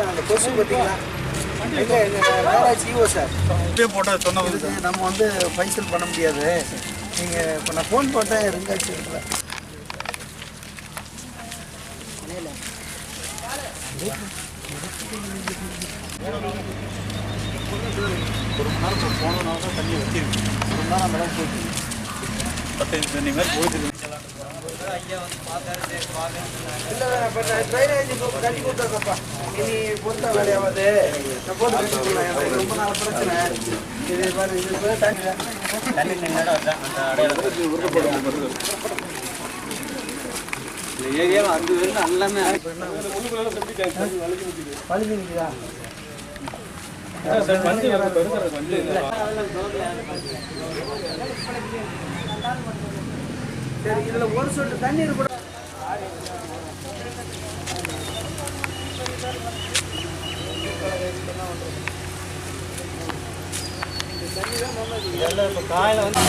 அந்த கொசு பார்த்தீங்களா சார் நம்ம வந்து பைசல் பண்ண முடியாது. நீங்கள் இப்போ நான் ஃபோன் போட்டேன் ரிங்காச்சு இருக்கல. ஒரு மணி நேரம் போனதுனால தான் தண்ணி வச்சிருக்கு. ஒரு மணி நேரம் அந்த அளவுக்கு போயிட்டு 15 தண்ணி மாதிரி போயிட்டு ஐயா வந்து பார்த்தாரு. இல்லை இப்போ ட்ரைனேஜ் கட்டி கொடுத்தாப்பா இனி பொறுத்தா வேலையாவது நான் போட்டு கட்டிக்கலாம். ரொம்ப நாள் பிரச்சனை இது பாரு. இது தண்ணி தண்ணி நின்னடா அந்த ஏரியாவை அங்கே வரணும் எல்லாமே பழுதி நிற்குதா? சரி, இதுல ஒரு சொட்டு தண்ணீர் கூட காயில வந்து